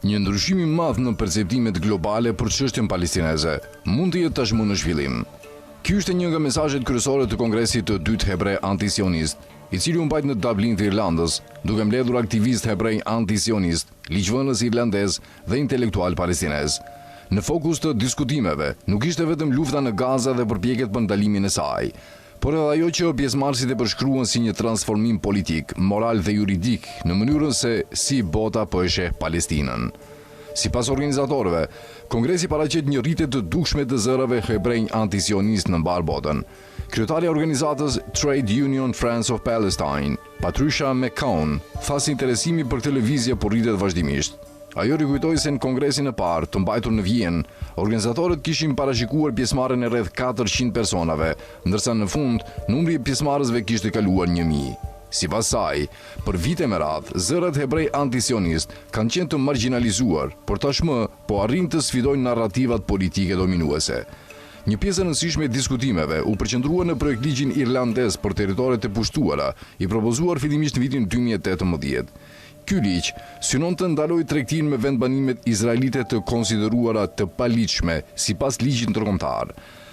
Një ndryshim i madh në perceptimet globale për çështjen palestineze mund të jetë tashmë në zhvillim. Ky është një nga mesazhet kryesore të Kongresit të dytë hebre antisionist, i cili u mbajt në Dublin të Irlandës, duke mbledhur aktivist hebrej antisionist, ligjvënës irlandez dhe intelektual palestinez. Në fokus të diskutimeve nuk ishte vetëm lufta në Gaza dhe përpjekjet për ndalimin e saj, por edhe ajo që pjesëmarrësit e përshkruan si një transformim politik, moral dhe juridik në mënyrën se si bota po e sheh Palestinën. Sipas organizatorëve, Kongresi paraqet një rritje të dukshme të zërave hebrej antisionist në mbar botën. Kryetari i organizatës Trade Union Friends of Palestine, Patricia McCone, tha se interesimi për këtë lëvizje po rritet vazhdimisht. Ajo rikujtoi se në kongresin e parë, të mbajtur në Vjenë, organizatorët kishin parashikuar pjesëmarrjen e rreth 400 personave, ndërsa në fund numri i pjesëmarrësve kishte kaluar 1000. Sipas saj, për vite me radhë, zërat hebrej antisionist kanë qenë të marginalizuar, por tashmë po arrin të sfidojnë narrativat politike dominuese. Një pjesë e rëndësishme e diskutimeve u përqendrua në projektligjin irlandez për territoret e pushtuara, i propozuar fillimisht në vitin 2018. Ky ligj synon të ndalojë tregtinë me vendbanimet izraelite të konsideruara të paligjshme sipas ligjit ndërkombëtar.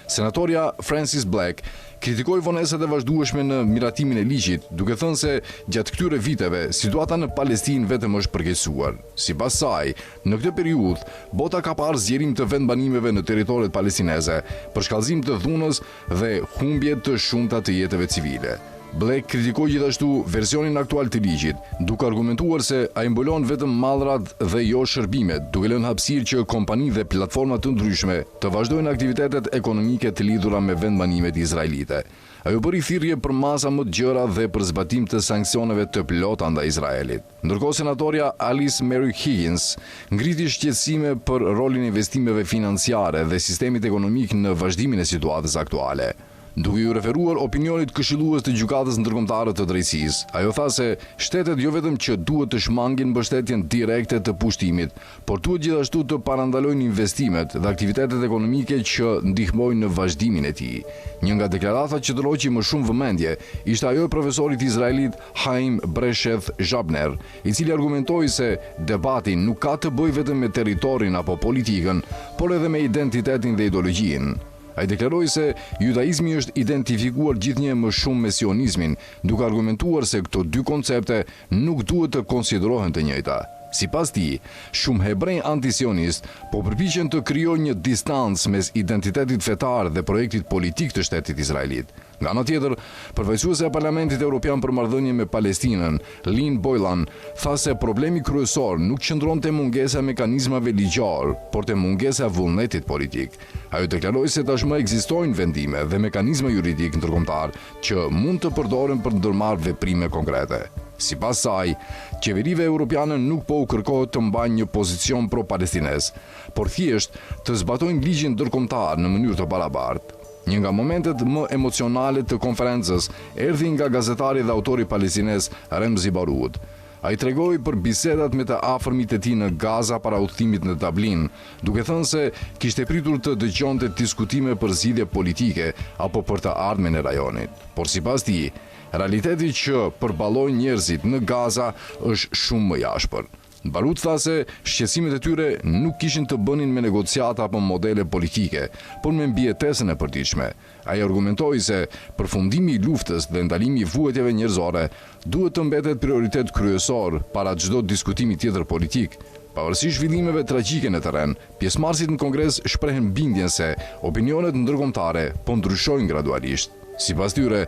Senatorja Frances Black kritikoi vonesat e vazhdueshme në miratimin e ligjit, duke thënë se gjatë këtyre viteve situata në Palestinë vetëm është përkeqësuar. Sipas saj, në këtë periudhë, bota ka parë zgjerim të vendbanimeve në territoret palestineze, për shkallëzim të dhunës dhe humbje të shumta të jetëve civile. Black kritikoi gjithashtu versionin aktual të ligjit, duke argumentuar se ai mbulon vetëm mallrat dhe jo shërbimet, duke lënë hapësirë që kompani dhe platforma të ndryshme të vazhdojnë aktivitetet ekonomike të lidhura me vendbanimet izraelite. Ajo bëri thirrje për masa më të gjëra dhe për zbatim të sanksioneve të plota ndaj Izraelit. Ndërkohë senatorja Alice Mary Higgins ngriti shqetësime për rolin e investimeve financiare dhe sistemit ekonomik në vazhdimin e situatës aktuale. Duke ju referuar opinionit këshillues të gjykatës ndërkombëtare të drejtësisë, ajo tha se shtetet jo vetëm që duhet të shmangin mbështetjen direkte të pushtimit, por duhet gjithashtu të parandalojnë investimet dhe aktivitetet ekonomike që ndihmojnë në vazhdimin e tij. Një nga deklaratat që tërhoqi më shumë vëmendje ishte ajo e profesorit izraelit Haim Bresheth Jabner, i cili argumentoi se debati nuk ka të bëjë vetëm me territorin apo politikën, por edhe me identitetin dhe ideologjinë. Ai deklaroi se judaizmi është identifikuar gjithnjë më shumë me sionizmin, duke argumentuar se këto dy koncepte nuk duhet të konsiderohen të njëjta. Sipas tij, shumë hebrej antisionist po përpiqen të krijojnë një distancë mes identitetit fetar dhe projektit politik të shtetit izraelit. Nga ana tjetër, përfaqësuesja e Parlamentit Evropian për marrëdhënie me Palestinën, Lynn Boylan, tha se problemi kryesor nuk qëndron te mungesa e mekanizmave ligjor, por te mungesa e vullnetit politik. Ajo deklaroi se tashmë ekzistojnë vendime dhe mekanizma juridik ndërkombëtar që mund të përdoren për të ndërmarrë veprime konkrete. Sipas saj, qeverive europiane nuk po u kërkohet të mbajnë një pozicion pro-palestinez, por thjesht të zbatojnë ligjin ndërkombëtar në mënyrë të barabartë. Një nga momentet më emocionale të konferencës erdhi nga gazetari dhe autori palestinez Remzi Baroud. Ai tregoi për bisedat me të afërmit e tij në Gaza para udhëtimit në Dublin, duke thënë se kishte pritur të dëgjonte diskutime për zgjidhje politike apo për të ardhmen e rajonit. Por sipas tij, realiteti që përballojnë njerëzit në Gaza është shumë më i ashpër. Baroud tha se shqetësimet e tyre nuk kishin të bënin me negociata apo modele politike, por me mbijetesën e përditshme. Ai argumentoi se përfundimi i luftës dhe ndalimi i vuajtjeve njerëzore duhet të mbetet prioritet kryesor para çdo diskutimi tjetër politik. Pavarësisht zhvillimeve tragjike në terren, pjesëmarrësit në Kongres shprehen bindjen se opinionet ndërkombëtare po ndryshojnë gradualisht. Sipas tyre,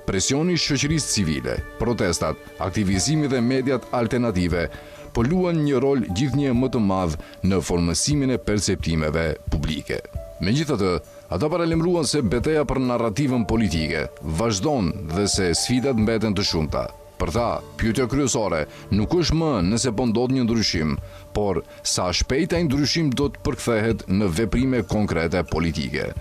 presioni i shoqërisë civile, protestat, aktivizimi dhe mediat alternative po luan një rol gjithnjë më të madh në formësimin e perceptimeve publike. Megjithatë, ata paralajmëruan se betejë për narrativën politike vazhdon dhe se sfidat mbeten të shumta. Për ta, pyetja kryesore nuk është më nëse po ndodh një ndryshim, por sa shpejt ai ndryshim do të përkthehet në veprime konkrete politike.